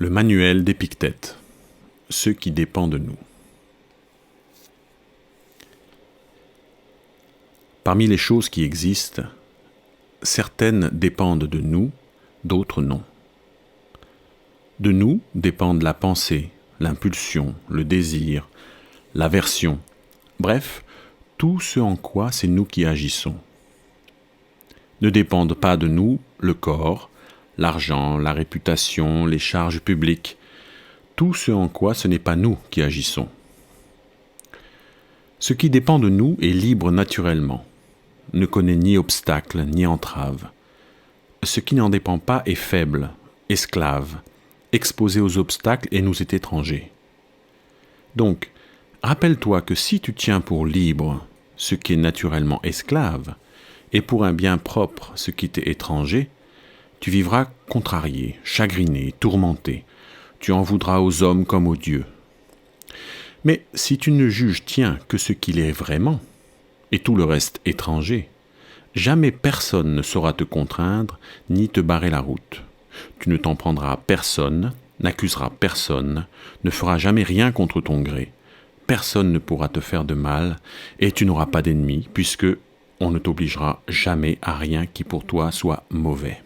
Le manuel d'Épictète, ce qui dépend de nous. Parmi les choses qui existent, certaines dépendent de nous, d'autres non. De nous dépendent la pensée, l'impulsion, le désir, l'aversion, bref, tout ce en quoi c'est nous qui agissons. Ne dépendent pas de nous le corps, l'argent, la réputation, les charges publiques, tout ce en quoi ce n'est pas nous qui agissons. Ce qui dépend de nous est libre naturellement, ne connaît ni obstacle ni entrave. Ce qui n'en dépend pas est faible, esclave, exposé aux obstacles et nous est étranger. Donc, rappelle-toi que si tu tiens pour libre ce qui est naturellement esclave, et pour un bien propre ce qui t'est étranger, tu vivras contrarié, chagriné, tourmenté. Tu en voudras aux hommes comme aux dieux. Mais si tu ne juges tiens que ce qu'il est vraiment, et tout le reste étranger, jamais personne ne saura te contraindre ni te barrer la route. Tu ne t'en prendras personne, n'accuseras personne, ne feras jamais rien contre ton gré. Personne ne pourra te faire de mal, et tu n'auras pas d'ennemis, puisque on ne t'obligera jamais à rien qui pour toi soit mauvais.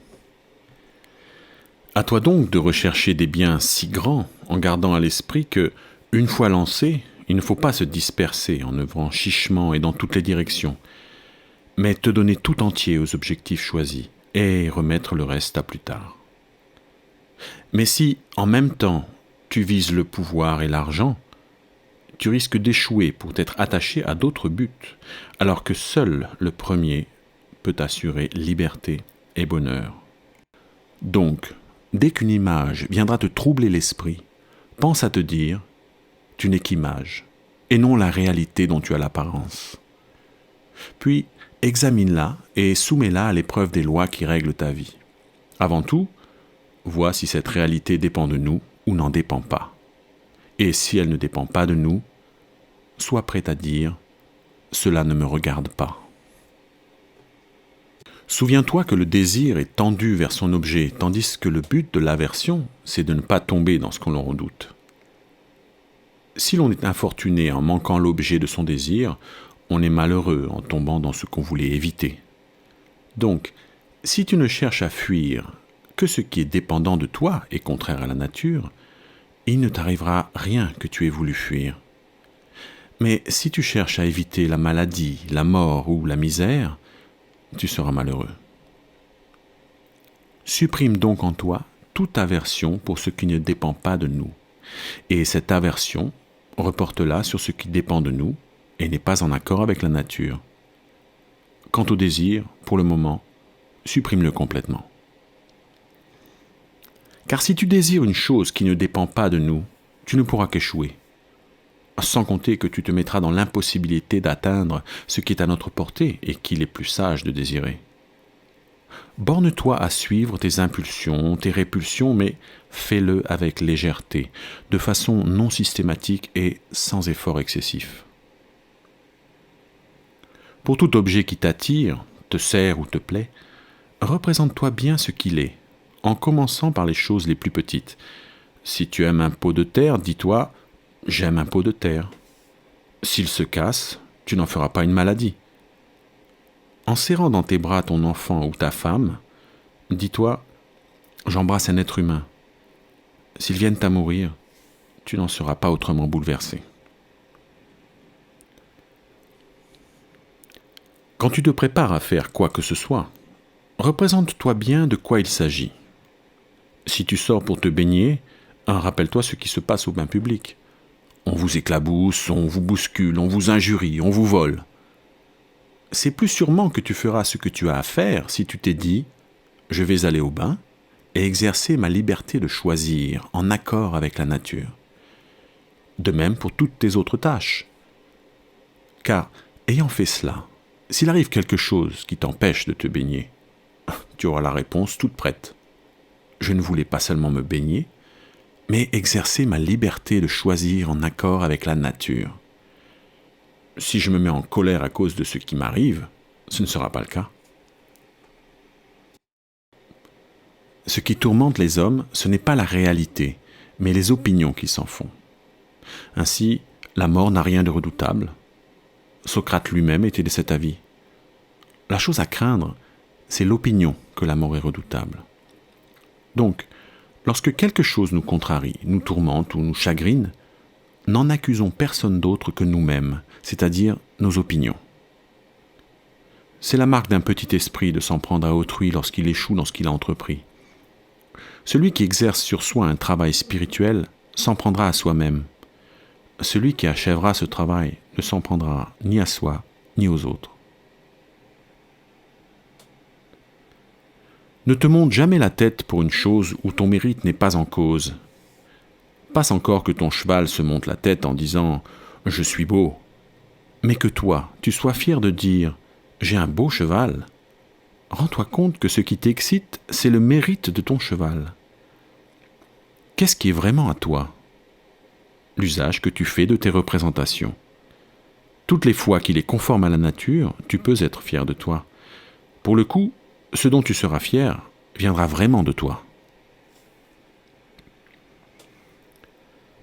À toi donc de rechercher des biens si grands en gardant à l'esprit que, une fois lancé, il ne faut pas se disperser en œuvrant chichement et dans toutes les directions, mais te donner tout entier aux objectifs choisis et remettre le reste à plus tard. Mais si, en même temps, tu vises le pouvoir et l'argent, tu risques d'échouer pour t'être attaché à d'autres buts, alors que seul le premier peut assurer liberté et bonheur. Donc, dès qu'une image viendra te troubler l'esprit, pense à te dire « tu n'es qu'image » et non la réalité dont tu as l'apparence. Puis, examine-la et soumets-la à l'épreuve des lois qui règlent ta vie. Avant tout, vois si cette réalité dépend de nous ou n'en dépend pas. Et si elle ne dépend pas de nous, sois prêt à dire « cela ne me regarde pas ». Souviens-toi que le désir est tendu vers son objet, tandis que le but de l'aversion, c'est de ne pas tomber dans ce qu'on l'on redoute. Si l'on est infortuné en manquant l'objet de son désir, on est malheureux en tombant dans ce qu'on voulait éviter. Donc, si tu ne cherches à fuir que ce qui est dépendant de toi et contraire à la nature, il ne t'arrivera rien que tu aies voulu fuir. Mais si tu cherches à éviter la maladie, la mort ou la misère, tu seras malheureux. Supprime donc en toi toute aversion pour ce qui ne dépend pas de nous. Et cette aversion, reporte-la sur ce qui dépend de nous et n'est pas en accord avec la nature. Quant au désir, pour le moment, supprime-le complètement. Car si tu désires une chose qui ne dépend pas de nous, tu ne pourras qu'échouer. Sans compter que tu te mettras dans l'impossibilité d'atteindre ce qui est à notre portée et qu'il est plus sage de désirer. Borne-toi à suivre tes impulsions, tes répulsions, mais fais-le avec légèreté, de façon non systématique et sans effort excessif. Pour tout objet qui t'attire, te sert ou te plaît, représente-toi bien ce qu'il est, en commençant par les choses les plus petites. Si tu aimes un pot de terre, dis-toi « j'aime un pot de terre ». S'il se casse, tu n'en feras pas une maladie. En serrant dans tes bras ton enfant ou ta femme, dis-toi « j'embrasse un être humain ». S'ils viennent à mourir, tu n'en seras pas autrement bouleversé. Quand tu te prépares à faire quoi que ce soit, représente-toi bien de quoi il s'agit. Si tu sors pour te baigner, rappelle-toi ce qui se passe au bain public. On vous éclabousse, on vous bouscule, on vous injurie, on vous vole. C'est plus sûrement que tu feras ce que tu as à faire si tu t'es dit « je vais aller au bain et exercer ma liberté de choisir en accord avec la nature ». De même pour toutes tes autres tâches. Car, ayant fait cela, s'il arrive quelque chose qui t'empêche de te baigner, tu auras la réponse toute prête. Je ne voulais pas seulement me baigner, mais exercer ma liberté de choisir en accord avec la nature. Si je me mets en colère à cause de ce qui m'arrive, ce ne sera pas le cas. Ce qui tourmente les hommes, ce n'est pas la réalité, mais les opinions qui s'en font. Ainsi, la mort n'a rien de redoutable. Socrate lui-même était de cet avis. La chose à craindre, c'est l'opinion que la mort est redoutable. Donc, lorsque quelque chose nous contrarie, nous tourmente ou nous chagrine, n'en accusons personne d'autre que nous-mêmes, c'est-à-dire nos opinions. C'est la marque d'un petit esprit de s'en prendre à autrui lorsqu'il échoue dans ce qu'il a entrepris. Celui qui exerce sur soi un travail spirituel s'en prendra à soi-même. Celui qui achèvera ce travail ne s'en prendra ni à soi ni aux autres. Ne te monte jamais la tête pour une chose où ton mérite n'est pas en cause. Passe encore que ton cheval se monte la tête en disant « Je suis beau », mais que toi, tu sois fier de dire « J'ai un beau cheval ». Rends-toi compte que ce qui t'excite, c'est le mérite de ton cheval. Qu'est-ce qui est vraiment à toi ? L'usage que tu fais de tes représentations. Toutes les fois qu'il est conforme à la nature, tu peux être fier de toi. Pour le coup, ce dont tu seras fier viendra vraiment de toi.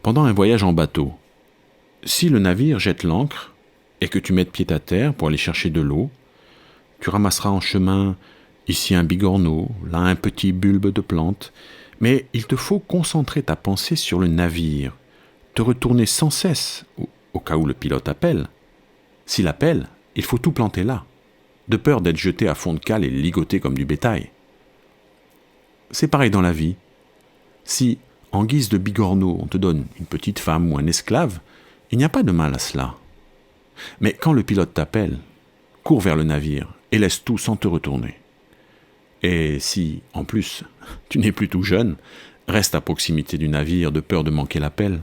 Pendant un voyage en bateau, si le navire jette l'ancre et que tu mettes pied à terre pour aller chercher de l'eau, tu ramasseras en chemin ici un bigorneau, là un petit bulbe de plante, mais il te faut concentrer ta pensée sur le navire, te retourner sans cesse au cas où le pilote appelle. S'il appelle, il faut tout planter là, de peur d'être jeté à fond de cale et ligoté comme du bétail. C'est pareil dans la vie. Si, en guise de bigorneau, on te donne une petite femme ou un esclave, il n'y a pas de mal à cela. Mais quand le pilote t'appelle, cours vers le navire et laisse tout sans te retourner. Et si, en plus, tu n'es plus tout jeune, reste à proximité du navire de peur de manquer l'appel.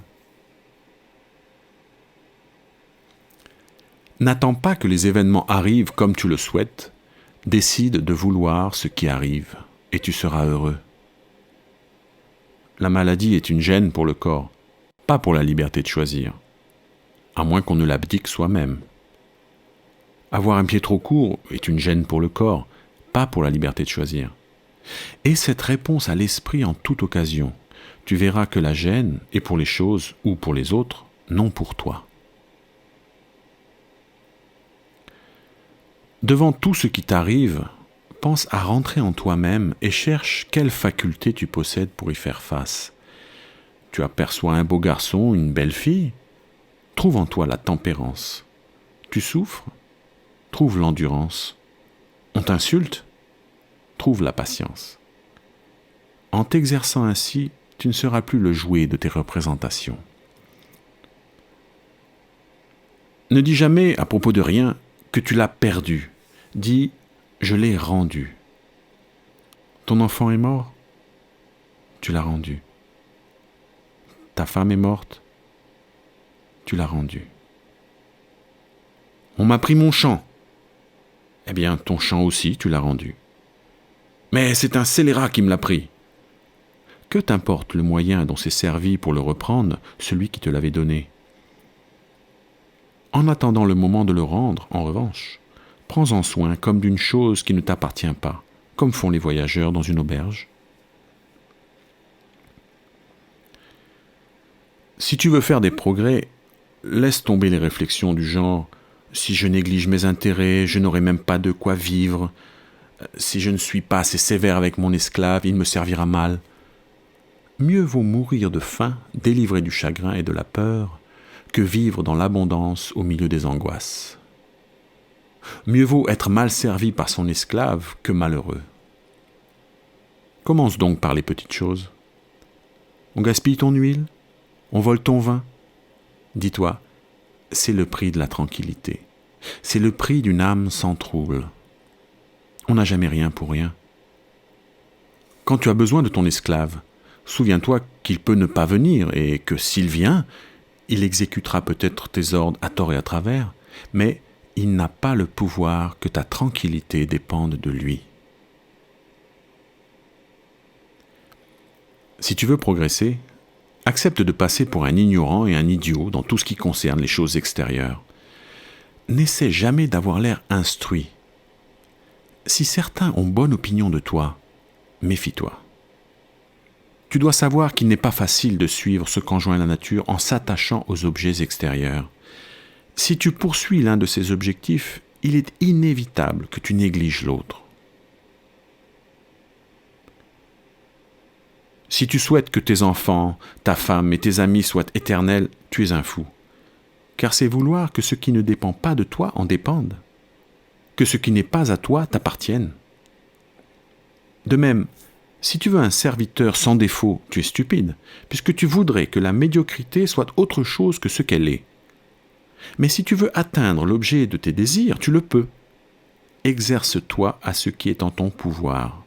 N'attends pas que les événements arrivent comme tu le souhaites, décide de vouloir ce qui arrive et tu seras heureux. La maladie est une gêne pour le corps, pas pour la liberté de choisir, à moins qu'on ne l'abdique soi-même. Avoir un pied trop court est une gêne pour le corps, pas pour la liberté de choisir. Et cette réponse à l'esprit en toute occasion, tu verras que la gêne est pour les choses ou pour les autres, non pour toi. Devant tout ce qui t'arrive, pense à rentrer en toi-même et cherche quelle faculté tu possèdes pour y faire face. Tu aperçois un beau garçon, une belle fille, trouve en toi la tempérance. Tu souffres, trouve l'endurance. On t'insulte, trouve la patience. En t'exerçant ainsi, tu ne seras plus le jouet de tes représentations. Ne dis jamais à propos de rien que tu l'as perdu. Dis « je l'ai rendu ». Ton enfant est mort, tu l'as rendu. Ta femme est morte, tu l'as rendu. On m'a pris mon champ. Eh bien, ton champ aussi, tu l'as rendu. Mais c'est un scélérat qui me l'a pris. Que t'importe le moyen dont s'est servi pour le reprendre celui qui te l'avait donné ? En attendant le moment de le rendre, en revanche, prends-en soin comme d'une chose qui ne t'appartient pas, comme font les voyageurs dans une auberge. Si tu veux faire des progrès, laisse tomber les réflexions du genre « si je néglige mes intérêts, je n'aurai même pas de quoi vivre. Si je ne suis pas assez sévère avec mon esclave, il me servira mal. » Mieux vaut mourir de faim, délivré du chagrin et de la peur, que vivre dans l'abondance au milieu des angoisses. Mieux vaut être mal servi par son esclave que malheureux. Commence donc par les petites choses. On gaspille ton huile ? On vole ton vin ? Dis-toi, c'est le prix de la tranquillité. C'est le prix d'une âme sans trouble. On n'a jamais rien pour rien. Quand tu as besoin de ton esclave, souviens-toi qu'il peut ne pas venir et que s'il vient, il exécutera peut-être tes ordres à tort et à travers, mais il n'a pas le pouvoir que ta tranquillité dépende de lui. Si tu veux progresser, accepte de passer pour un ignorant et un idiot dans tout ce qui concerne les choses extérieures. N'essaie jamais d'avoir l'air instruit. Si certains ont bonne opinion de toi, méfie-toi. Tu dois savoir qu'il n'est pas facile de suivre ce qu'enjoint la nature en s'attachant aux objets extérieurs. Si tu poursuis l'un de ces objectifs, il est inévitable que tu négliges l'autre. Si tu souhaites que tes enfants, ta femme et tes amis soient éternels, tu es un fou. Car c'est vouloir que ce qui ne dépend pas de toi en dépende, que ce qui n'est pas à toi t'appartienne. De même, si tu veux un serviteur sans défaut, tu es stupide, puisque tu voudrais que la médiocrité soit autre chose que ce qu'elle est. Mais si tu veux atteindre l'objet de tes désirs, tu le peux. Exerce-toi à ce qui est en ton pouvoir.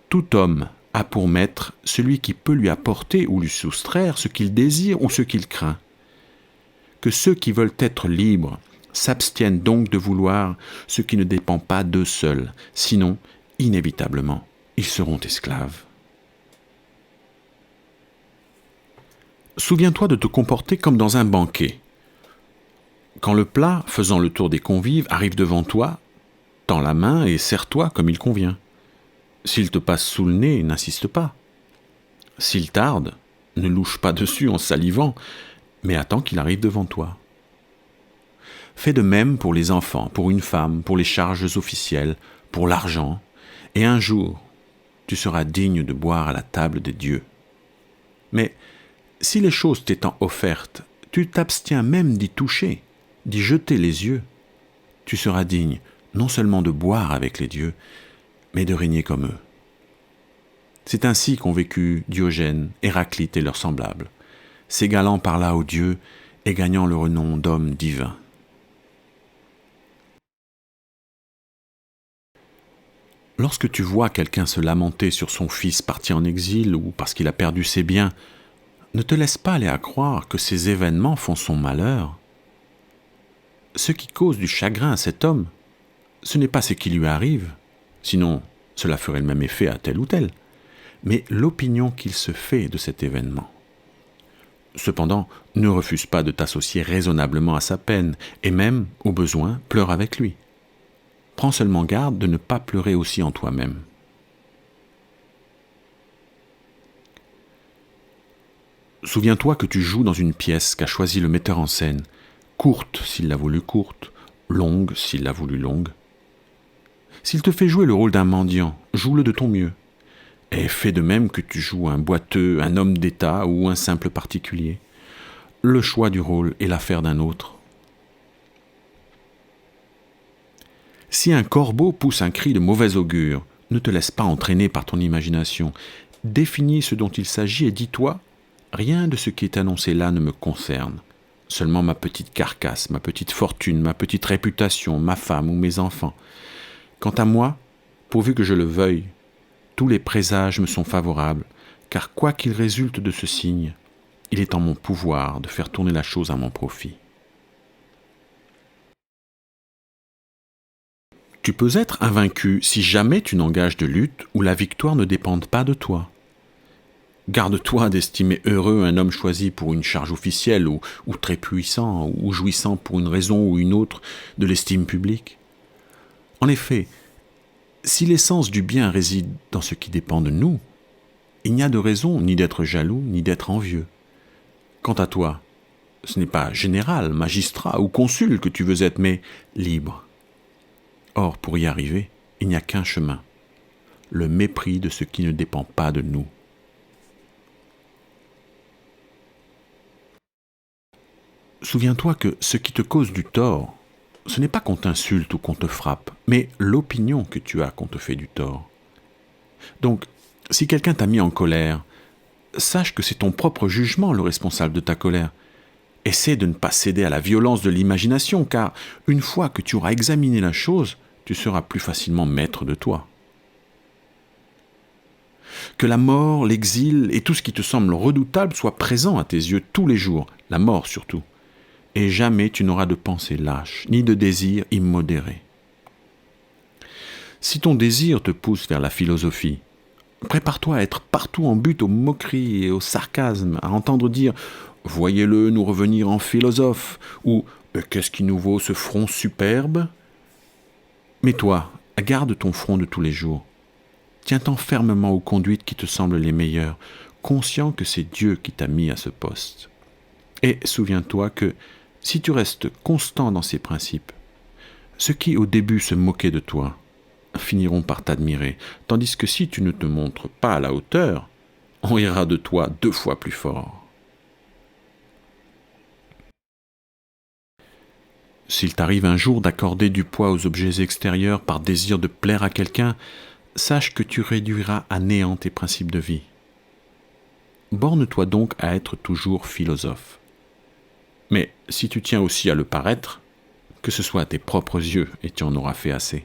Tout homme a pour maître celui qui peut lui apporter ou lui soustraire ce qu'il désire ou ce qu'il craint. Que ceux qui veulent être libres s'abstiennent donc de vouloir ce qui ne dépend pas d'eux seuls, sinon, inévitablement, ils seront esclaves. Souviens-toi de te comporter comme dans un banquet. Quand le plat, faisant le tour des convives, arrive devant toi, tends la main et serre-toi comme il convient. S'il te passe sous le nez, n'insiste pas. S'il tarde, ne louche pas dessus en salivant, mais attends qu'il arrive devant toi. Fais de même pour les enfants, pour une femme, pour les charges officielles, pour l'argent, et un jour, tu seras digne de boire à la table des dieux. Mais si les choses t'étant offertes, tu t'abstiens même d'y toucher, d'y jeter les yeux, tu seras digne non seulement de boire avec les dieux, mais de régner comme eux. C'est ainsi qu'ont vécu Diogène, Héraclite et leurs semblables, s'égalant par là aux dieux et gagnant le renom d'hommes divins. Lorsque tu vois quelqu'un se lamenter sur son fils parti en exil ou parce qu'il a perdu ses biens, ne te laisse pas aller à croire que ces événements font son malheur. Ce qui cause du chagrin à cet homme, ce n'est pas ce qui lui arrive, sinon cela ferait le même effet à tel ou tel, mais l'opinion qu'il se fait de cet événement. Cependant, ne refuse pas de t'associer raisonnablement à sa peine, et même, au besoin, pleure avec lui. Prends seulement garde de ne pas pleurer aussi en toi-même. Souviens-toi que tu joues dans une pièce qu'a choisi le metteur en scène, courte s'il l'a voulu courte, longue s'il l'a voulu longue. S'il te fait jouer le rôle d'un mendiant, joue-le de ton mieux. Et fais de même que tu joues un boiteux, un homme d'État ou un simple particulier. Le choix du rôle est l'affaire d'un autre. Si un corbeau pousse un cri de mauvais augure, ne te laisse pas entraîner par ton imagination. Définis ce dont il s'agit et dis-toi, rien de ce qui est annoncé là ne me concerne. Seulement ma petite carcasse, ma petite fortune, ma petite réputation, ma femme ou mes enfants. Quant à moi, pourvu que je le veuille, tous les présages me sont favorables, car quoi qu'il résulte de ce signe, il est en mon pouvoir de faire tourner la chose à mon profit. Tu peux être invaincu si jamais tu n'engages de lutte où la victoire ne dépende pas de toi. Garde-toi d'estimer heureux un homme choisi pour une charge officielle ou très puissant ou jouissant pour une raison ou une autre de l'estime publique. En effet, si l'essence du bien réside dans ce qui dépend de nous, il n'y a de raison ni d'être jaloux ni d'être envieux. Quant à toi, ce n'est pas général, magistrat ou consul que tu veux être, mais libre. Or, pour y arriver, il n'y a qu'un chemin, le mépris de ce qui ne dépend pas de nous. Souviens-toi que ce qui te cause du tort, ce n'est pas qu'on t'insulte ou qu'on te frappe, mais l'opinion que tu as qu'on te fait du tort. Donc, si quelqu'un t'a mis en colère, sache que c'est ton propre jugement le responsable de ta colère. Essaie de ne pas céder à la violence de l'imagination, car une fois que tu auras examiné la chose, tu seras plus facilement maître de toi. Que la mort, l'exil et tout ce qui te semble redoutable soient présents à tes yeux tous les jours, la mort surtout. Et jamais tu n'auras de pensée lâche, ni de désir immodéré. Si ton désir te pousse vers la philosophie, prépare-toi à être partout en butte aux moqueries et au sarcasme, à entendre dire « Voyez-le nous revenir en philosophe » ou « Qu'est-ce qui nous vaut ce front superbe ?» Mais toi, garde ton front de tous les jours. Tiens-t'en fermement aux conduites qui te semblent les meilleures, conscient que c'est Dieu qui t'a mis à ce poste. Et souviens-toi que si tu restes constant dans ces principes, ceux qui au début se moquaient de toi finiront par t'admirer, tandis que si tu ne te montres pas à la hauteur, on rira de toi 2 fois plus fort. S'il t'arrive un jour d'accorder du poids aux objets extérieurs par désir de plaire à quelqu'un, sache que tu réduiras à néant tes principes de vie. Borne-toi donc à être toujours philosophe. Mais si tu tiens aussi à le paraître, que ce soit à tes propres yeux et tu en auras fait assez.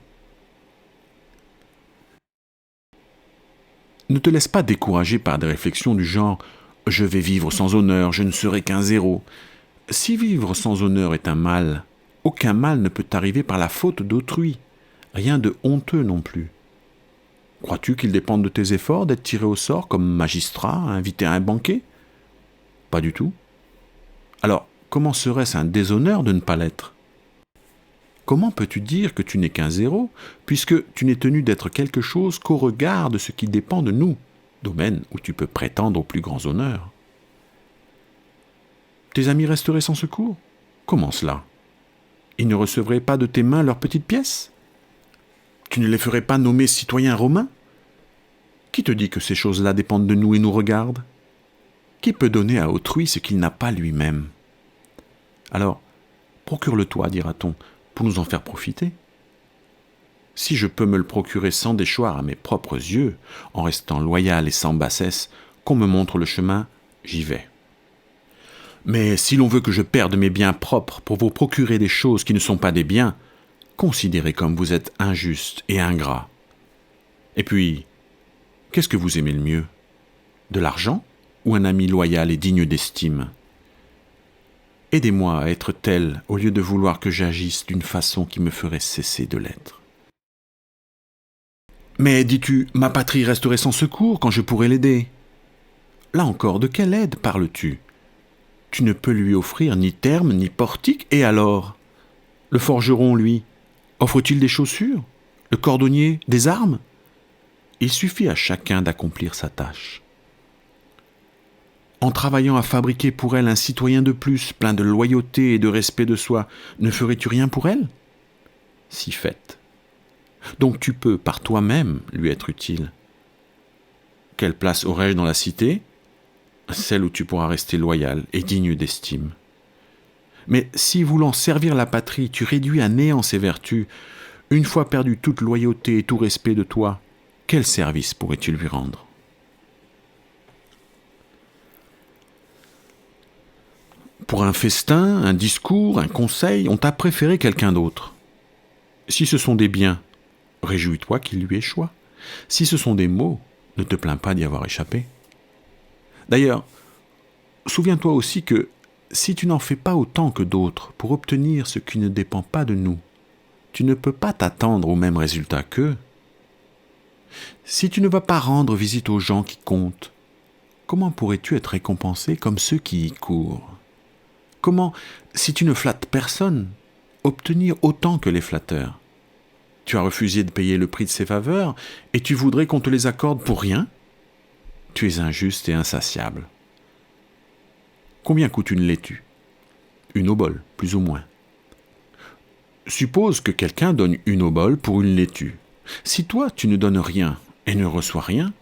Ne te laisse pas décourager par des réflexions du genre « je vais vivre sans honneur, je ne serai qu'un zéro ». Si vivre sans honneur est un mal, aucun mal ne peut t'arriver par la faute d'autrui, rien de honteux non plus. Crois-tu qu'il dépende de tes efforts d'être tiré au sort comme magistrat, invité à un banquet? Pas du tout. Alors, comment serait-ce un déshonneur de ne pas l'être? Comment peux-tu dire que tu n'es qu'un zéro, puisque tu n'es tenu d'être quelque chose qu'au regard de ce qui dépend de nous, domaine où tu peux prétendre aux plus grands honneurs? Tes amis resteraient sans secours? Comment cela? Ils ne recevraient pas de tes mains leurs petites pièces? Tu ne les ferais pas nommer citoyens romains? Qui te dit que ces choses-là dépendent de nous et nous regardent? Qui peut donner à autrui ce qu'il n'a pas lui-même? Alors, procure-le-toi, dira-t-on, pour nous en faire profiter. Si je peux me le procurer sans déchoir à mes propres yeux, en restant loyal et sans bassesse, qu'on me montre le chemin, j'y vais. Mais si l'on veut que je perde mes biens propres pour vous procurer des choses qui ne sont pas des biens, considérez comme vous êtes injuste et ingrat. Et puis, qu'est-ce que vous aimez le mieux? De l'argent ou un ami loyal et digne d'estime? Aidez-moi à être tel au lieu de vouloir que j'agisse d'une façon qui me ferait cesser de l'être. Mais dis-tu, ma patrie resterait sans secours quand je pourrais l'aider? Là encore, de quelle aide parles-tu? Tu ne peux lui offrir ni terme ni portique, et alors? Le forgeron, lui, offre-t-il des chaussures? Le cordonnier, des armes? Il suffit à chacun d'accomplir sa tâche. En travaillant à fabriquer pour elle un citoyen de plus, plein de loyauté et de respect de soi, ne ferais-tu rien pour elle? Si fait. Donc tu peux, par toi-même, lui être utile. Quelle place aurais-je dans la cité? Celle où tu pourras rester loyal et digne d'estime. Mais si, voulant servir la patrie, tu réduis à néant ses vertus, une fois perdu toute loyauté et tout respect de toi, quel service pourrais-tu lui rendre? Pour un festin, un discours, un conseil, on t'a préféré quelqu'un d'autre. Si ce sont des biens, réjouis-toi qu'il lui échoie. Si ce sont des maux, ne te plains pas d'y avoir échappé. D'ailleurs, souviens-toi aussi que si tu n'en fais pas autant que d'autres pour obtenir ce qui ne dépend pas de nous, tu ne peux pas t'attendre au même résultat qu'eux. Si tu ne vas pas rendre visite aux gens qui comptent, comment pourrais-tu être récompensé comme ceux qui y courent? Comment, si tu ne flattes personne, obtenir autant que les flatteurs? Tu as refusé de payer le prix de ces faveurs et tu voudrais qu'on te les accorde pour rien? Tu es injuste et insatiable. Combien coûte une laitue? Une obole, plus ou moins. Suppose que quelqu'un donne une obole pour une laitue. Si toi, tu ne donnes rien et ne reçois rien,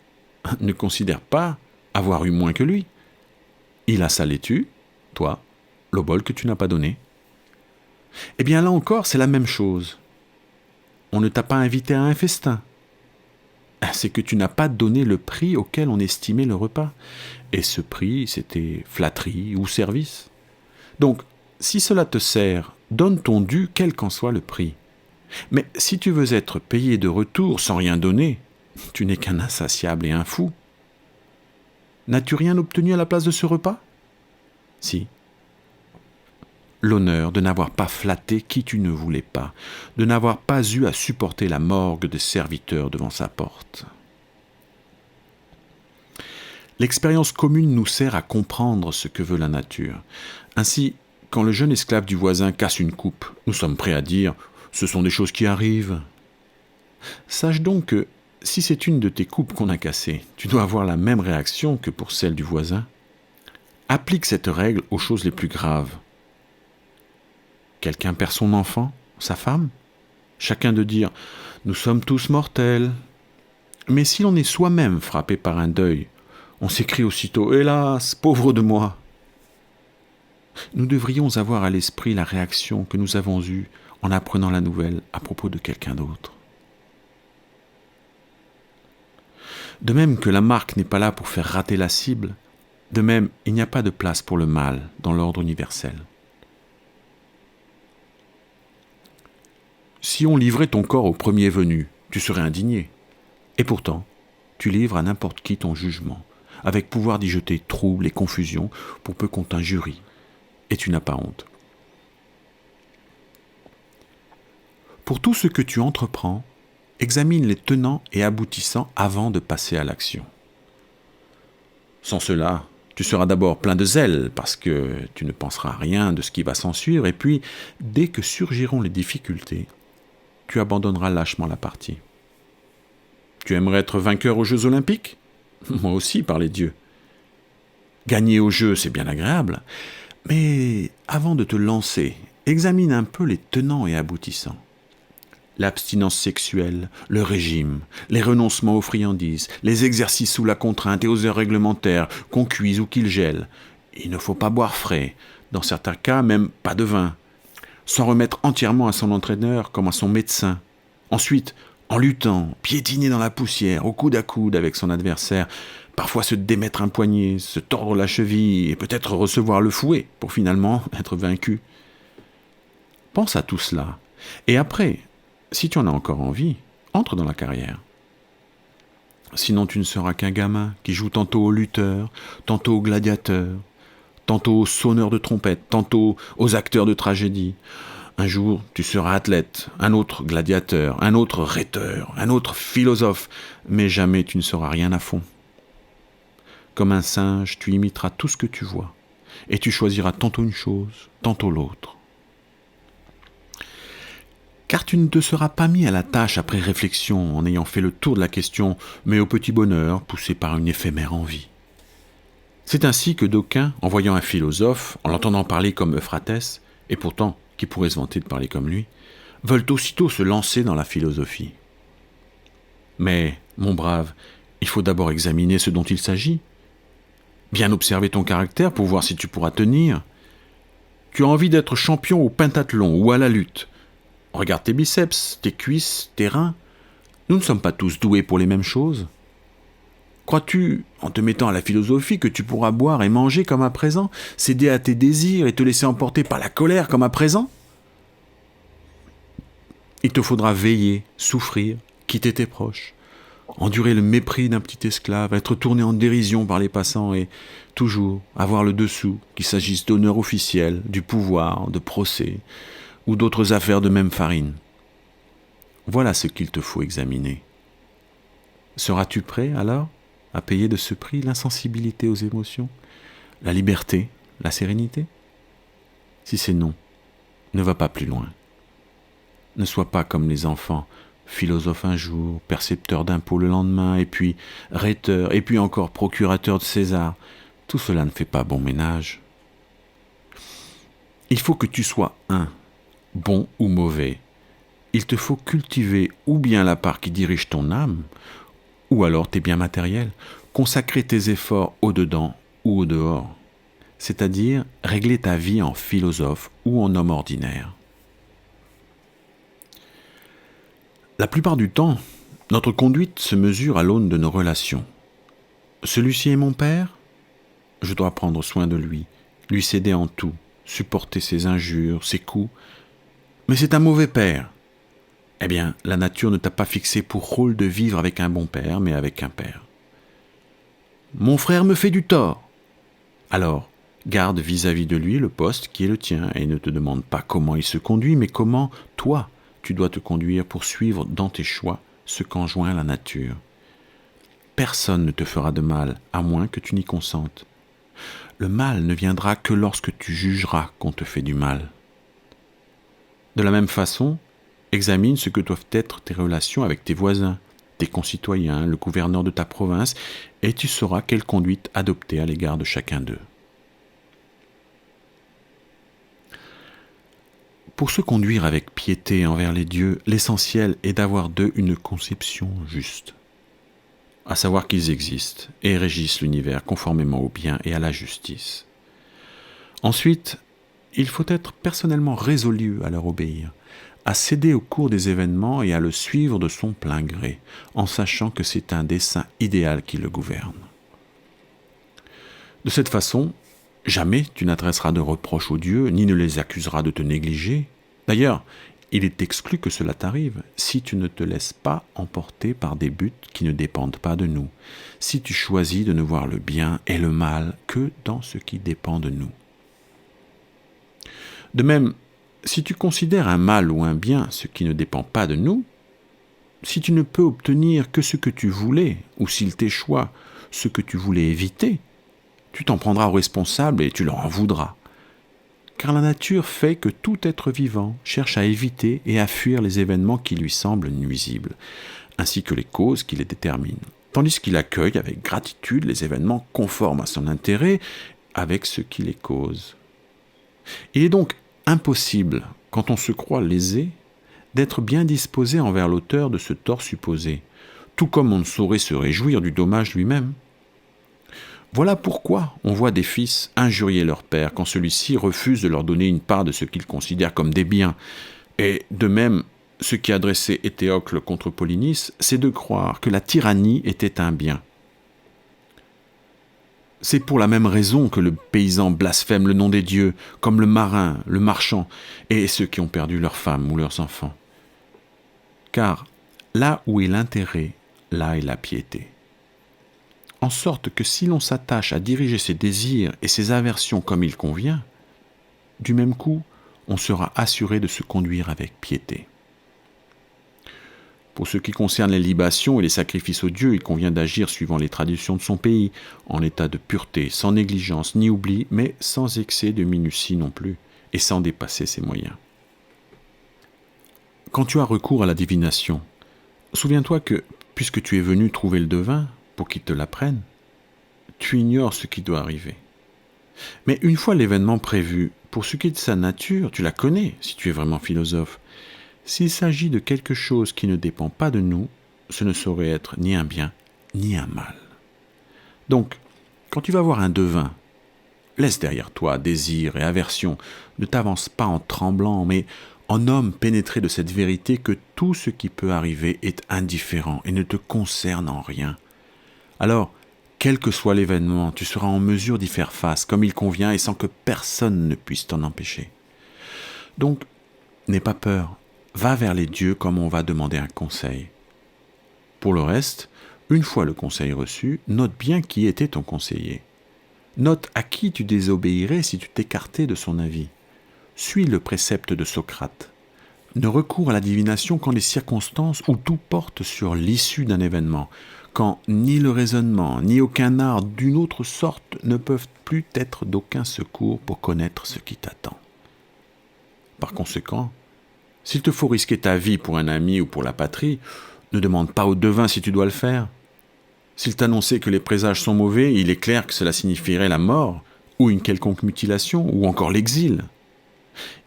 ne considère pas avoir eu moins que lui. Il a sa laitue, toi, l'obole que tu n'as pas donnée. Eh bien là encore, c'est la même chose. On ne t'a pas invité à un festin. C'est que tu n'as pas donné le prix auquel on estimait le repas. Et ce prix, c'était flatterie ou service. Donc, si cela te sert, donne ton dû quel qu'en soit le prix. Mais si tu veux être payé de retour sans rien donner, tu n'es qu'un insatiable et un fou. N'as-tu rien obtenu à la place de ce repas? Si. L'honneur de n'avoir pas flatté qui tu ne voulais pas, de n'avoir pas eu à supporter la morgue des serviteurs devant sa porte. L'expérience commune nous sert à comprendre ce que veut la nature. Ainsi, quand le jeune esclave du voisin casse une coupe, nous sommes prêts à dire « ce sont des choses qui arrivent ». Sache donc que, Si c'est une de tes coupes qu'on a cassée, tu dois avoir la même réaction que pour celle du voisin. Applique cette règle aux choses les plus graves. Quelqu'un perd son enfant, sa femme. Chacun de dire « Nous sommes tous mortels ». Mais si l'on est soi-même frappé par un deuil, on s'écrie aussitôt « Hélas, pauvre de moi !» Nous devrions avoir à l'esprit la réaction que nous avons eue en apprenant la nouvelle à propos de quelqu'un d'autre. De même que la marque n'est pas là pour faire rater la cible, de même, il n'y a pas de place pour le mal dans l'ordre universel. Si on livrait ton corps au premier venu, tu serais indigné. Et pourtant, tu livres à n'importe qui ton jugement, avec pouvoir d'y jeter trouble et confusion pour peu qu'on t'injurie. Et tu n'as pas honte. Pour tout ce que tu entreprends, examine les tenants et aboutissants avant de passer à l'action. Sans cela, tu seras d'abord plein de zèle parce que tu ne penseras à rien de ce qui va s'ensuivre et puis, dès que surgiront les difficultés, tu abandonneras lâchement la partie. Tu aimerais être vainqueur aux Jeux Olympiques ? Moi aussi, par les dieux. Gagner aux Jeux, c'est bien agréable, mais avant de te lancer, examine un peu les tenants et aboutissants. L'abstinence sexuelle, le régime, les renoncements aux friandises, les exercices sous la contrainte et aux heures réglementaires, qu'on cuise ou qu'il gèle. Il ne faut pas boire frais, dans certains cas même pas de vin. S'en remettre entièrement à son entraîneur comme à son médecin. Ensuite, en luttant, piétiner dans la poussière, au coude à coude avec son adversaire, parfois se démettre un poignet, se tordre la cheville et peut-être recevoir le fouet pour finalement être vaincu. Pense à tout cela. Et après, si tu en as encore envie, entre dans la carrière. Sinon tu ne seras qu'un gamin qui joue tantôt au lutteur, tantôt au gladiateur, tantôt au sonneur de trompette, tantôt aux acteurs de tragédie. Un jour, tu seras athlète, un autre gladiateur, un autre rhéteur, un autre philosophe, mais jamais tu ne sauras rien à fond. Comme un singe, tu imiteras tout ce que tu vois, et tu choisiras tantôt une chose, tantôt l'autre. Car tu ne te seras pas mis à la tâche après réflexion en ayant fait le tour de la question, mais au petit bonheur poussé par une éphémère envie. C'est ainsi que d'aucuns, en voyant un philosophe, en l'entendant parler comme Euphrate, et pourtant qui pourrait se vanter de parler comme lui, veulent aussitôt se lancer dans la philosophie. Mais, mon brave, il faut d'abord examiner ce dont il s'agit. Bien observer ton caractère pour voir si tu pourras tenir. Tu as envie d'être champion au pentathlon ou à la lutte. Regarde tes biceps, tes cuisses, tes reins. Nous ne sommes pas tous doués pour les mêmes choses. Crois-tu, en te mettant à la philosophie, que tu pourras boire et manger comme à présent, céder à tes désirs et te laisser emporter par la colère comme à présent ? Il te faudra veiller, souffrir, quitter tes proches, endurer le mépris d'un petit esclave, être tourné en dérision par les passants et toujours avoir le dessous, qu'il s'agisse d'honneur officiel, du pouvoir, de procès ou d'autres affaires de même farine. Voilà ce qu'il te faut examiner. Seras-tu prêt alors à payer de ce prix l'insensibilité aux émotions, la liberté, la sérénité ? Si c'est non, ne va pas plus loin. Ne sois pas comme les enfants, philosophe un jour, percepteur d'impôts le lendemain, et puis rhéteur, et puis encore procurateur de César. Tout cela ne fait pas bon ménage. Il faut que tu sois bon ou mauvais. Il te faut cultiver ou bien la part qui dirige ton âme, ou alors tes biens matériels, consacrer tes efforts au-dedans ou au-dehors, c'est-à-dire régler ta vie en philosophe ou en homme ordinaire. La plupart du temps, notre conduite se mesure à l'aune de nos relations. Celui-ci est mon père ? Je dois prendre soin de lui céder en tout, supporter ses injures, ses coups. Mais c'est un mauvais père. Eh bien, la nature ne t'a pas fixé pour rôle de vivre avec un bon père, mais avec un père. Mon frère me fait du tort. Alors, garde vis-à-vis de lui le poste qui est le tien et ne te demande pas comment il se conduit, mais comment, toi, tu dois te conduire pour suivre dans tes choix ce qu'enjoint la nature. Personne ne te fera de mal, à moins que tu n'y consentes. Le mal ne viendra que lorsque tu jugeras qu'on te fait du mal. De la même façon, examine ce que doivent être tes relations avec tes voisins, tes concitoyens, le gouverneur de ta province, et tu sauras quelle conduite adopter à l'égard de chacun d'eux. Pour se conduire avec piété envers les dieux, l'essentiel est d'avoir d'eux une conception juste, à savoir qu'ils existent et régissent l'univers conformément au bien et à la justice. Ensuite, il faut être personnellement résolu à leur obéir, à céder au cours des événements et à le suivre de son plein gré, en sachant que c'est un dessein idéal qui le gouverne. De cette façon, jamais tu n'adresseras de reproches aux dieux, ni ne les accuseras de te négliger. D'ailleurs, il est exclu que cela t'arrive si tu ne te laisses pas emporter par des buts qui ne dépendent pas de nous, si tu choisis de ne voir le bien et le mal que dans ce qui dépend de nous. De même, si tu considères un mal ou un bien ce qui ne dépend pas de nous, si tu ne peux obtenir que ce que tu voulais, ou s'il t'échoue ce que tu voulais éviter, tu t'en prendras aux responsables et tu leur en voudras. Car la nature fait que tout être vivant cherche à éviter et à fuir les événements qui lui semblent nuisibles, ainsi que les causes qui les déterminent, tandis qu'il accueille avec gratitude les événements conformes à son intérêt avec ce qui les cause. Il est donc impossible, quand on se croit lésé, d'être bien disposé envers l'auteur de ce tort supposé, tout comme on ne saurait se réjouir du dommage lui-même. Voilà pourquoi on voit des fils injurier leur père quand celui-ci refuse de leur donner une part de ce qu'ils considèrent comme des biens. Et de même, ce qui a dressé Éthéocle contre Polynice, c'est de croire que la tyrannie était un bien. C'est pour la même raison que le paysan blasphème le nom des dieux, comme le marin, le marchand, et ceux qui ont perdu leurs femmes ou leurs enfants. Car là où est l'intérêt, là est la piété. En sorte que si l'on s'attache à diriger ses désirs et ses aversions comme il convient, du même coup, on sera assuré de se conduire avec piété. Pour ce qui concerne les libations et les sacrifices aux dieux, il convient d'agir suivant les traditions de son pays, en état de pureté, sans négligence ni oubli, mais sans excès de minutie non plus, et sans dépasser ses moyens. Quand tu as recours à la divination, souviens-toi que, puisque tu es venu trouver le devin, pour qu'il te l'apprenne, tu ignores ce qui doit arriver. Mais une fois l'événement prévu, pour ce qui est de sa nature, tu la connais, si tu es vraiment philosophe. S'il s'agit de quelque chose qui ne dépend pas de nous, ce ne saurait être ni un bien, ni un mal. Donc, quand tu vas voir un devin, laisse derrière toi désir et aversion, ne t'avance pas en tremblant, mais en homme pénétré de cette vérité que tout ce qui peut arriver est indifférent et ne te concerne en rien. Alors, quel que soit l'événement, tu seras en mesure d'y faire face comme il convient et sans que personne ne puisse t'en empêcher. Donc, n'aie pas peur, va vers les dieux comme on va demander un conseil. Pour le reste, une fois le conseil reçu, note bien qui était ton conseiller. Note à qui tu désobéirais si tu t'écartais de son avis. Suis le précepte de Socrate. Ne recours à la divination qu'en les circonstances où tout porte sur l'issue d'un événement, quand ni le raisonnement, ni aucun art d'une autre sorte ne peuvent plus être d'aucun secours pour connaître ce qui t'attend. Par conséquent, s'il te faut risquer ta vie pour un ami ou pour la patrie, ne demande pas au devin si tu dois le faire. S'il t'annonçait que les présages sont mauvais, il est clair que cela signifierait la mort, ou une quelconque mutilation, ou encore l'exil.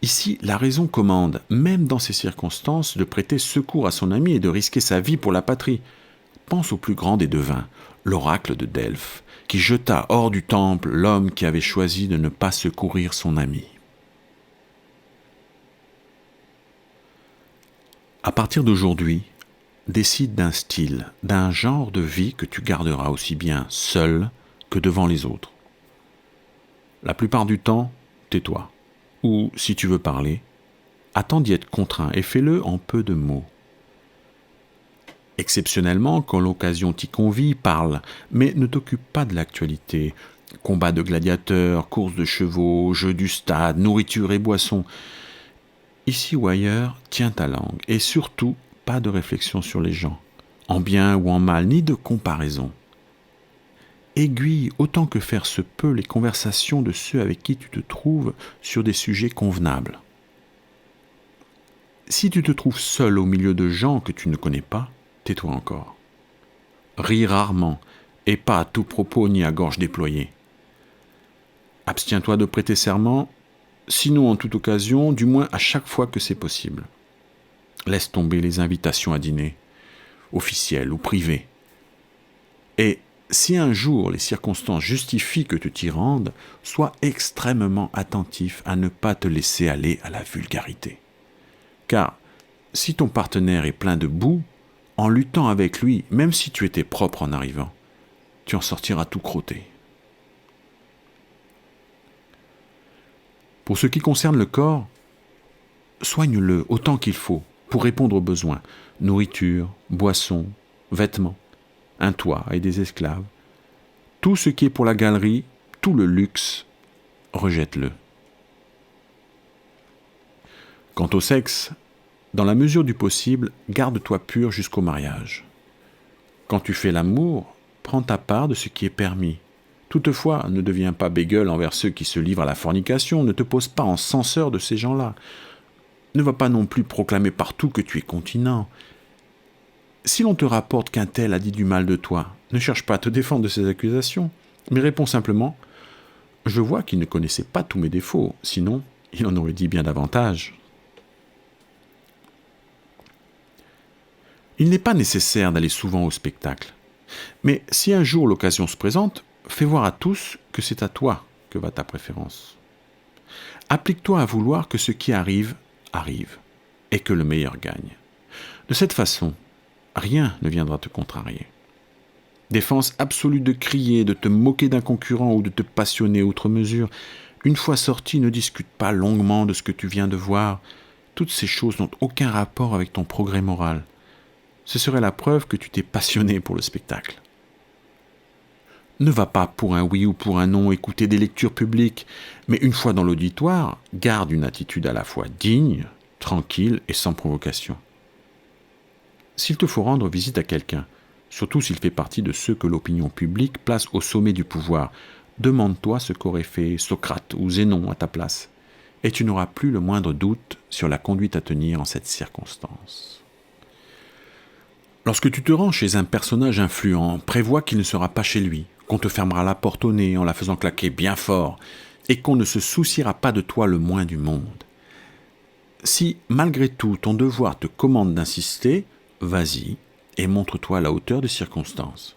Ici, la raison commande, même dans ces circonstances, de prêter secours à son ami et de risquer sa vie pour la patrie. Pense au plus grand des devins, l'oracle de Delphes, qui jeta hors du temple l'homme qui avait choisi de ne pas secourir son ami. À partir d'aujourd'hui, décide d'un style, d'un genre de vie que tu garderas aussi bien seul que devant les autres. La plupart du temps, tais-toi. Ou, si tu veux parler, attends d'y être contraint et fais-le en peu de mots. Exceptionnellement, quand l'occasion t'y convie, parle, mais ne t'occupe pas de l'actualité. Combats de gladiateurs, courses de chevaux, jeux du stade, nourriture et boissons. Ici ou ailleurs, tiens ta langue, et surtout, pas de réflexion sur les gens, en bien ou en mal, ni de comparaison. Aiguille autant que faire se peut les conversations de ceux avec qui tu te trouves sur des sujets convenables. Si tu te trouves seul au milieu de gens que tu ne connais pas, tais-toi encore. ris rarement, et pas à tout propos ni à gorge déployée. Abstiens-toi de prêter serment, sinon en toute occasion, du moins à chaque fois que c'est possible. Laisse tomber les invitations à dîner, officielles ou privées. Et si un jour les circonstances justifient que tu t'y rendes, sois extrêmement attentif à ne pas te laisser aller à la vulgarité. Car si ton partenaire est plein de boue, en luttant avec lui, même si tu étais propre en arrivant, tu en sortiras tout crotté. Pour ce qui concerne le corps, soigne-le autant qu'il faut pour répondre aux besoins, nourriture, boissons, vêtements, un toit et des esclaves. Tout ce qui est pour la galerie, tout le luxe, rejette-le. Quant au sexe, dans la mesure du possible, garde-toi pur jusqu'au mariage. Quand tu fais l'amour, prends ta part de ce qui est permis. Toutefois, ne deviens pas bégueule envers ceux qui se livrent à la fornication, ne te pose pas en censeur de ces gens-là. Ne va pas non plus proclamer partout que tu es continent. Si l'on te rapporte qu'un tel a dit du mal de toi, ne cherche pas à te défendre de ces accusations, mais réponds simplement « Je vois qu'il ne connaissait pas tous mes défauts, sinon il en aurait dit bien davantage. » Il n'est pas nécessaire d'aller souvent au spectacle, mais si un jour l'occasion se présente, fais voir à tous que c'est à toi que va ta préférence. Applique-toi à vouloir que ce qui arrive, arrive, et que le meilleur gagne. De cette façon, rien ne viendra te contrarier. Défense absolue de crier, de te moquer d'un concurrent ou de te passionner outre mesure. Une fois sorti, ne discute pas longuement de ce que tu viens de voir. Toutes ces choses n'ont aucun rapport avec ton progrès moral. Ce serait la preuve que tu t'es passionné pour le spectacle. Ne va pas pour un oui ou pour un non écouter des lectures publiques, mais une fois dans l'auditoire, garde une attitude à la fois digne, tranquille et sans provocation. S'il te faut rendre visite à quelqu'un, surtout s'il fait partie de ceux que l'opinion publique place au sommet du pouvoir, demande-toi ce qu'aurait fait Socrate ou Zénon à ta place, et tu n'auras plus le moindre doute sur la conduite à tenir en cette circonstance. Lorsque tu te rends chez un personnage influent, prévois qu'il ne sera pas chez lui, qu'on te fermera la porte au nez en la faisant claquer bien fort, et qu'on ne se souciera pas de toi le moins du monde. Si, malgré tout, ton devoir te commande d'insister, vas-y et montre-toi à la hauteur des circonstances.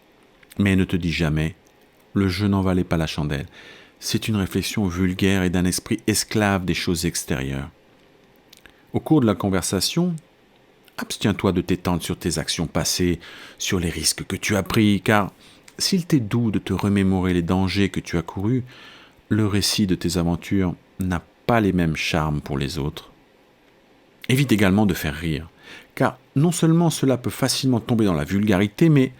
Mais ne te dis jamais « le jeu n'en valait pas la chandelle ». C'est une réflexion vulgaire et d'un esprit esclave des choses extérieures. Au cours de la conversation, abstiens-toi de t'étendre sur tes actions passées, sur les risques que tu as pris, car s'il t'est doux de te remémorer les dangers que tu as courus, le récit de tes aventures n'a pas les mêmes charmes pour les autres. Évite également de faire rire, car non seulement cela peut facilement tomber dans la vulgarité, mais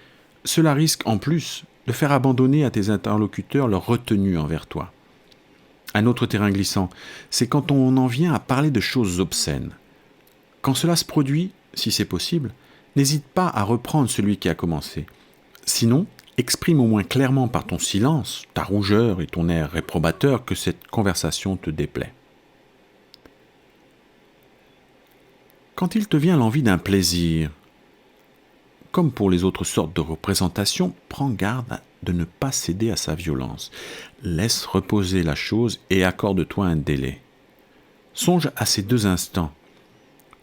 cela risque en plus de faire abandonner à tes interlocuteurs leur retenue envers toi. Un autre terrain glissant, c'est quand on en vient à parler de choses obscènes. Quand cela se produit, si c'est possible, n'hésite pas à reprendre celui qui a commencé. Sinon, exprime au moins clairement par ton silence, ta rougeur et ton air réprobateur que cette conversation te déplaît. Quand il te vient l'envie d'un plaisir, comme pour les autres sortes de représentations, prends garde de ne pas céder à sa violence. Laisse reposer la chose et accorde-toi un délai. Songe à ces deux instants,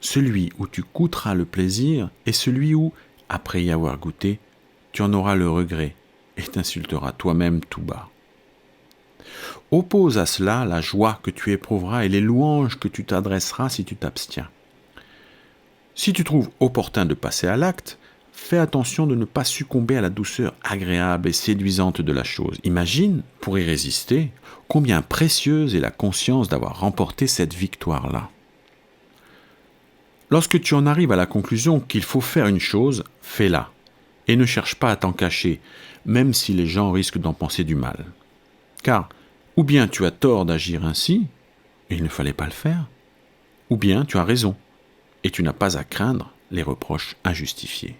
celui où tu goûteras le plaisir et celui où, après y avoir goûté, tu en auras le regret et t'insulteras toi-même tout bas. Oppose à cela la joie que tu éprouveras et les louanges que tu t'adresseras si tu t'abstiens. Si tu trouves opportun de passer à l'acte, fais attention de ne pas succomber à la douceur agréable et séduisante de la chose. Imagine, pour y résister, combien précieuse est la conscience d'avoir remporté cette victoire-là. Lorsque tu en arrives à la conclusion qu'il faut faire une chose, fais-la. Et ne cherche pas à t'en cacher, même si les gens risquent d'en penser du mal. Car, ou bien tu as tort d'agir ainsi, et il ne fallait pas le faire, ou bien tu as raison, et tu n'as pas à craindre les reproches injustifiés.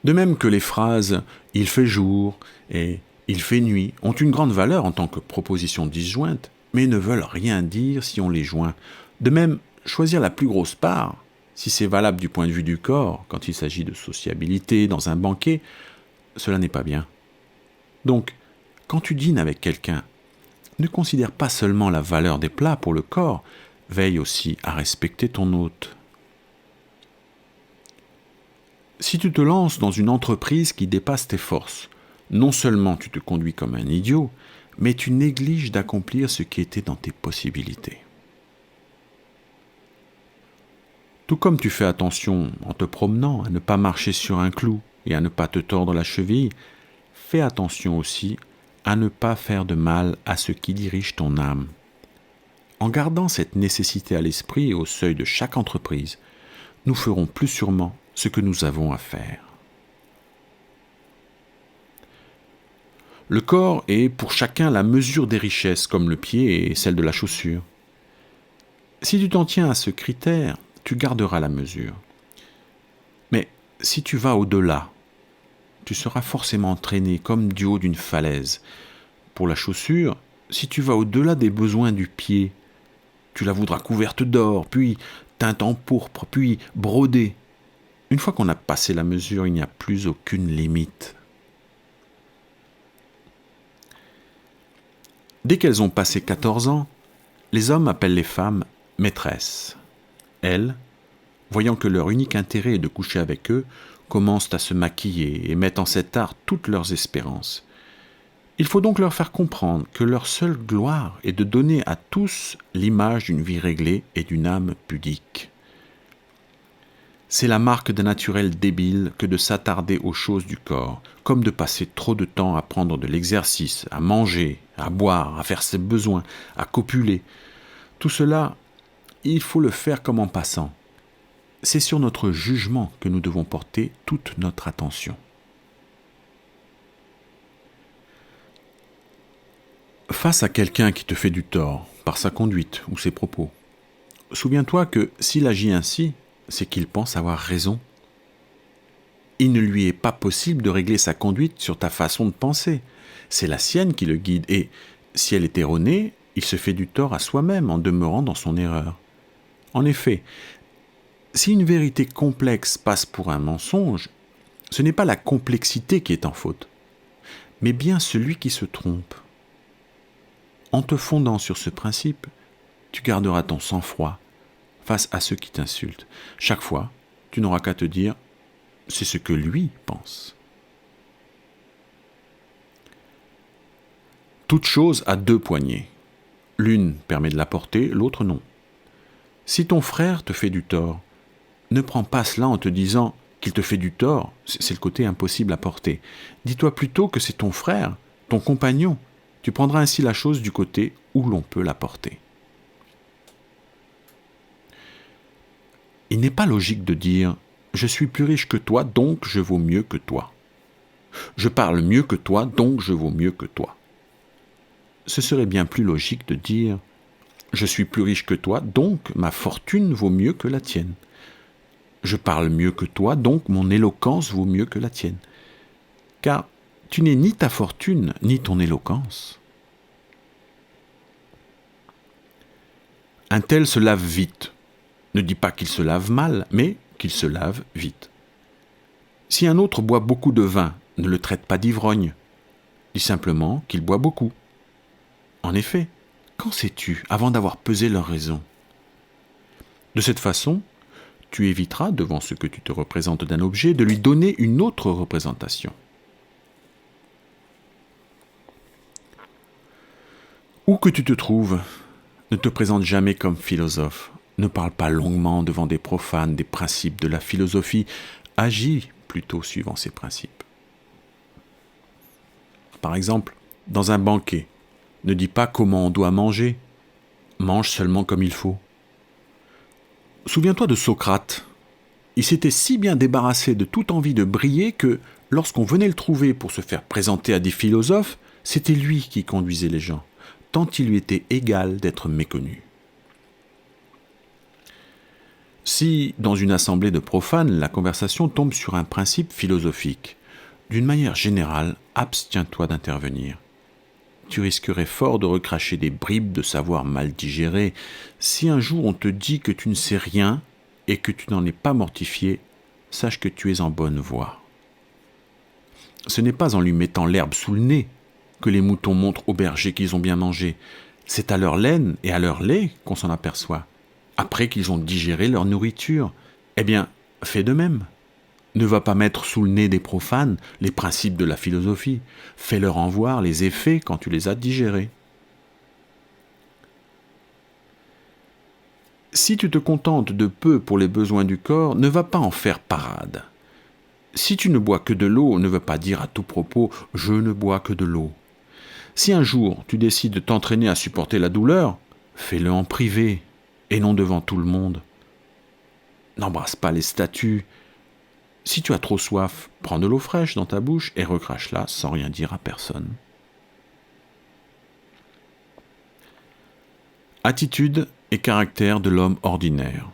De même que les phrases « il fait jour » et « il fait nuit » ont une grande valeur en tant que propositions disjointes, mais ne veulent rien dire si on les joint. De même, choisir la plus grosse part Si c'est valable du point de vue du corps, quand il s'agit de sociabilité, dans un banquet, cela n'est pas bien. Donc, quand tu dînes avec quelqu'un, ne considère pas seulement la valeur des plats pour le corps, veille aussi à respecter ton hôte. Si tu te lances dans une entreprise qui dépasse tes forces, non seulement tu te conduis comme un idiot, mais tu négliges d'accomplir ce qui était dans tes possibilités. Tout comme tu fais attention en te promenant à ne pas marcher sur un clou et à ne pas te tordre la cheville, fais attention aussi à ne pas faire de mal à ce qui dirige ton âme. En gardant cette nécessité à l'esprit et au seuil de chaque entreprise, nous ferons plus sûrement ce que nous avons à faire. Le corps est pour chacun la mesure des richesses, comme le pied est celle de la chaussure. Si tu t'en tiens à ce critère, tu garderas la mesure. Mais si tu vas au-delà, tu seras forcément entraîné comme du haut d'une falaise. Pour la chaussure, si tu vas au-delà des besoins du pied, tu la voudras couverte d'or, puis teinte en pourpre, puis brodée. Une fois qu'on a passé la mesure, il n'y a plus aucune limite. Dès qu'elles ont passé 14 ans, les hommes appellent les femmes maîtresses. Elles, voyant que leur unique intérêt est de coucher avec eux, commencent à se maquiller et mettent en cet art toutes leurs espérances. Il faut donc leur faire comprendre que leur seule gloire est de donner à tous l'image d'une vie réglée et d'une âme pudique. C'est la marque d'un naturel débile que de s'attarder aux choses du corps, comme de passer trop de temps à prendre de l'exercice, à manger, à boire, à faire ses besoins, à copuler. Tout cela, il faut le faire comme en passant. C'est sur notre jugement que nous devons porter toute notre attention. Face à quelqu'un qui te fait du tort par sa conduite ou ses propos, souviens-toi que s'il agit ainsi, c'est qu'il pense avoir raison. Il ne lui est pas possible de régler sa conduite sur ta façon de penser. C'est la sienne qui le guide et, si elle est erronée, il se fait du tort à soi-même en demeurant dans son erreur. En effet, si une vérité complexe passe pour un mensonge, ce n'est pas la complexité qui est en faute, mais bien celui qui se trompe. En te fondant sur ce principe, tu garderas ton sang-froid face à ceux qui t'insultent. Chaque fois, tu n'auras qu'à te dire « c'est ce que lui pense ». Toute chose a deux poignées. L'une permet de la porter, l'autre non. Si ton frère te fait du tort, ne prends pas cela en te disant qu'il te fait du tort, c'est le côté impossible à porter. Dis-toi plutôt que c'est ton frère, ton compagnon. Tu prendras ainsi la chose du côté où l'on peut la porter. Il n'est pas logique de dire « je suis plus riche que toi, donc je vaux mieux que toi ». « Je parle mieux que toi, donc je vaux mieux que toi ». Ce serait bien plus logique de dire « je suis plus riche que toi, donc ma fortune vaut mieux que la tienne ». Je parle mieux que toi, donc mon éloquence vaut mieux que la tienne. Car tu n'es ni ta fortune, ni ton éloquence. Un tel se lave vite. Ne dis pas qu'il se lave mal, mais qu'il se lave vite. Si un autre boit beaucoup de vin, ne le traite pas d'ivrogne. Dis simplement qu'il boit beaucoup. En effet, qu'en sais-tu avant d'avoir pesé leur raison ? De cette façon, tu éviteras, devant ce que tu te représentes d'un objet, de lui donner une autre représentation. Où que tu te trouves, ne te présente jamais comme philosophe. Ne parle pas longuement devant des profanes des principes de la philosophie. Agis plutôt suivant ces principes. Par exemple, dans un banquet, ne dis pas comment on doit manger. Mange seulement comme il faut. Souviens-toi de Socrate. Il s'était si bien débarrassé de toute envie de briller que, lorsqu'on venait le trouver pour se faire présenter à des philosophes, c'était lui qui conduisait les gens, tant il lui était égal d'être méconnu. Si, dans une assemblée de profanes, la conversation tombe sur un principe philosophique, d'une manière générale, abstiens-toi d'intervenir. Tu risquerais fort de recracher des bribes de savoir mal digéré. Si un jour on te dit que tu ne sais rien, et que tu n'en es pas mortifié, sache que tu es en bonne voie. Ce n'est pas en lui mettant l'herbe sous le nez que les moutons montrent aux bergers qu'ils ont bien mangé. C'est à leur laine et à leur lait qu'on s'en aperçoit, après qu'ils ont digéré leur nourriture. Eh bien, fais de même. Ne va pas mettre sous le nez des profanes les principes de la philosophie. Fais-leur en voir les effets quand tu les as digérés. Si tu te contentes de peu pour les besoins du corps, ne va pas en faire parade. Si tu ne bois que de l'eau, ne veut pas dire à tout propos « je ne bois que de l'eau ». Si un jour tu décides de t'entraîner à supporter la douleur, fais-le en privé et non devant tout le monde. N'embrasse pas les statues. Si tu as trop soif, prends de l'eau fraîche dans ta bouche et recrache-la sans rien dire à personne. Attitude et caractère de l'homme ordinaire.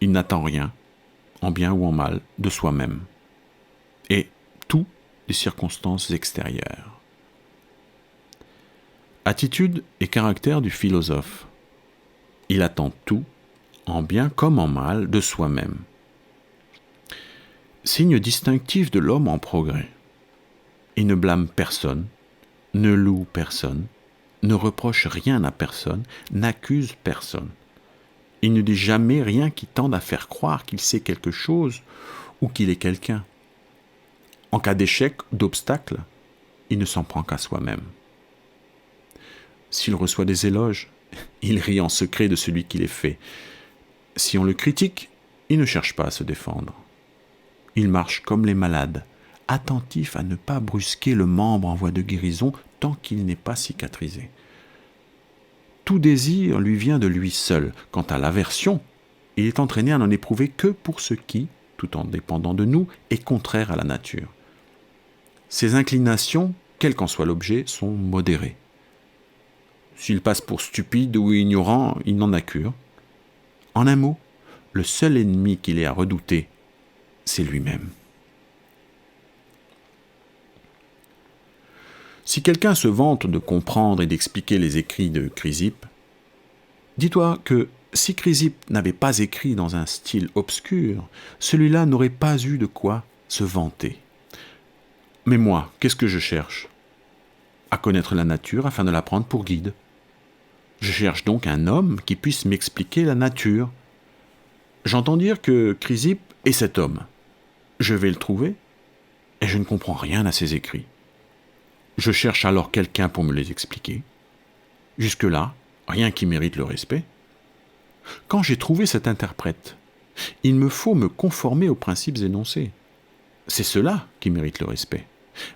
Il n'attend rien, en bien ou en mal, de soi-même, et tout des circonstances extérieures. Attitude et caractère du philosophe. Il attend tout, en bien comme en mal, de soi-même. Signe distinctif de l'homme en progrès. Il ne blâme personne, ne loue personne, ne reproche rien à personne, n'accuse personne. Il ne dit jamais rien qui tende à faire croire qu'il sait quelque chose ou qu'il est quelqu'un. En cas d'échec, d'obstacle, il ne s'en prend qu'à soi-même. S'il reçoit des éloges, il rit en secret de celui qui les fait. Si on le critique, il ne cherche pas à se défendre. Il marche comme les malades, attentif à ne pas brusquer le membre en voie de guérison tant qu'il n'est pas cicatrisé. Tout désir lui vient de lui seul. Quant à l'aversion, il est entraîné à n'en éprouver que pour ce qui, tout en dépendant de nous, est contraire à la nature. Ses inclinations, quel qu'en soit l'objet, sont modérées. S'il passe pour stupide ou ignorant, il n'en a cure. En un mot, le seul ennemi qu'il ait à redouter, c'est lui-même. Si quelqu'un se vante de comprendre et d'expliquer les écrits de Chrysippe, dis-toi que si Chrysippe n'avait pas écrit dans un style obscur, celui-là n'aurait pas eu de quoi se vanter. Mais moi, qu'est-ce que je cherche ? À connaître la nature afin de la prendre pour guide. Je cherche donc un homme qui puisse m'expliquer la nature. J'entends dire que Chrysippe est cet homme. Je vais le trouver, et je ne comprends rien à ses écrits. Je cherche alors quelqu'un pour me les expliquer. Jusque-là, rien qui mérite le respect. Quand j'ai trouvé cet interprète, il me faut me conformer aux principes énoncés. C'est cela qui mérite le respect.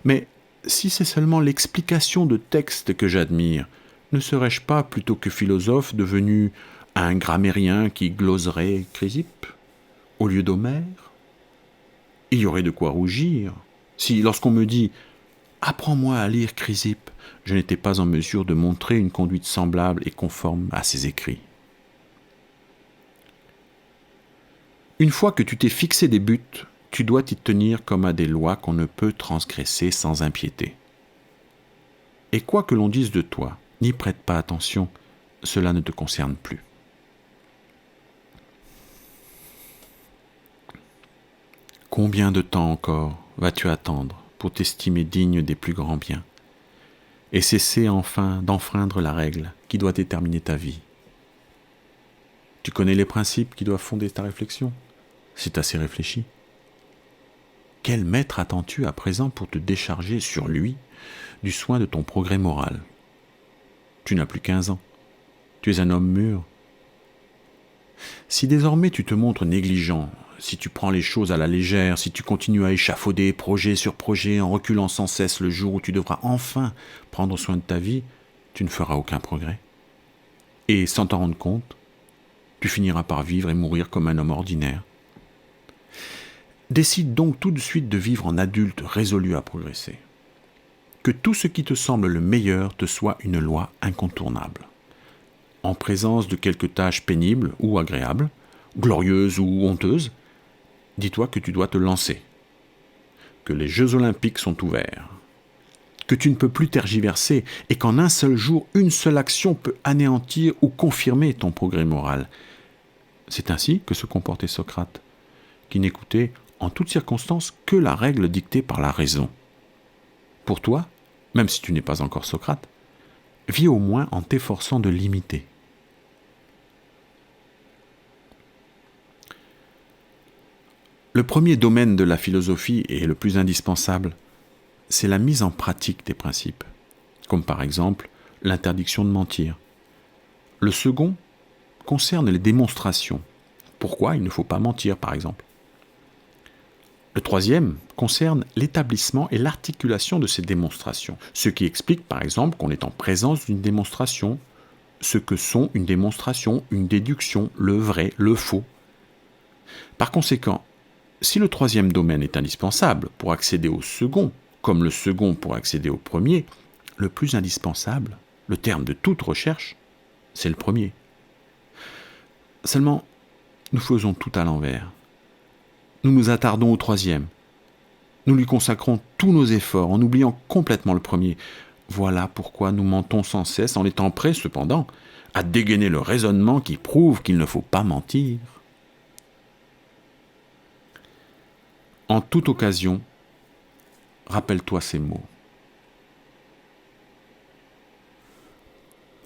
Mais si c'est seulement l'explication de textes que j'admire, ne serais-je pas plutôt que philosophe devenu un grammairien qui gloserait Chrysippe au lieu d'Homère ? Il y aurait de quoi rougir si, lorsqu'on me dit « Apprends-moi à lire Chrysippe », je n'étais pas en mesure de montrer une conduite semblable et conforme à ses écrits. Une fois que tu t'es fixé des buts, tu dois t'y tenir comme à des lois qu'on ne peut transgresser sans impiété. Et quoi que l'on dise de toi, n'y prête pas attention, cela ne te concerne plus. Combien de temps encore vas-tu attendre pour t'estimer digne des plus grands biens et cesser enfin d'enfreindre la règle qui doit déterminer ta vie ? Tu connais les principes qui doivent fonder ta réflexion ? C'est assez réfléchi. Quel maître attends-tu à présent pour te décharger sur lui du soin de ton progrès moral ? Tu n'as plus 15 ans. Tu es un homme mûr. Si désormais tu te montres négligent, si tu prends les choses à la légère, si tu continues à échafauder projet sur projet en reculant sans cesse le jour où tu devras enfin prendre soin de ta vie, tu ne feras aucun progrès. Et sans t'en rendre compte, tu finiras par vivre et mourir comme un homme ordinaire. Décide donc tout de suite de vivre en adulte résolu à progresser. Que tout ce qui te semble le meilleur te soit une loi incontournable. En présence de quelques tâches pénibles ou agréables, glorieuses ou honteuses, dis-toi que tu dois te lancer, que les Jeux Olympiques sont ouverts, que tu ne peux plus tergiverser et qu'en un seul jour, une seule action peut anéantir ou confirmer ton progrès moral. C'est ainsi que se comportait Socrate, qui n'écoutait en toutes circonstances que la règle dictée par la raison. Pour toi, même si tu n'es pas encore Socrate, vis au moins en t'efforçant de l'imiter. Le premier domaine de la philosophie et le plus indispensable, c'est la mise en pratique des principes, comme par exemple l'interdiction de mentir. Le second concerne les démonstrations. Pourquoi il ne faut pas mentir, par exemple. Le troisième concerne l'établissement et l'articulation de ces démonstrations, ce qui explique, par exemple, qu'on est en présence d'une démonstration, ce que sont une démonstration, une déduction, le vrai, le faux. Par conséquent, si le troisième domaine est indispensable pour accéder au second, comme le second pour accéder au premier, le plus indispensable, le terme de toute recherche, c'est le premier. Seulement, nous faisons tout à l'envers. Nous nous attardons au troisième. Nous lui consacrons tous nos efforts en oubliant complètement le premier. Voilà pourquoi nous mentons sans cesse en étant prêts, cependant, à dégainer le raisonnement qui prouve qu'il ne faut pas mentir. En toute occasion, rappelle-toi ces mots.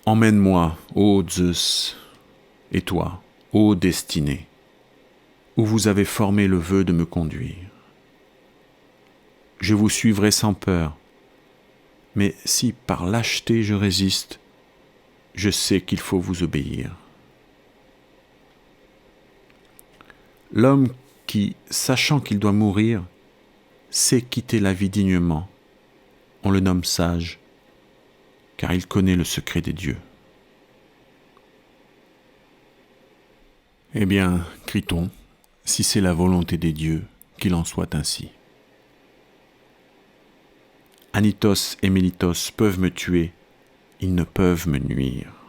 Emmène-moi, ô Zeus, et toi, ô destinée, où vous avez formé le vœu de me conduire. Je vous suivrai sans peur, mais si par lâcheté je résiste, je sais qu'il faut vous obéir. L'homme qui, sachant qu'il doit mourir, sait quitter la vie dignement, on le nomme sage, car il connaît le secret des dieux. Eh bien, crie-t-on, si c'est la volonté des dieux, qu'il en soit ainsi. Anytos et Mélitos peuvent me tuer, ils ne peuvent me nuire.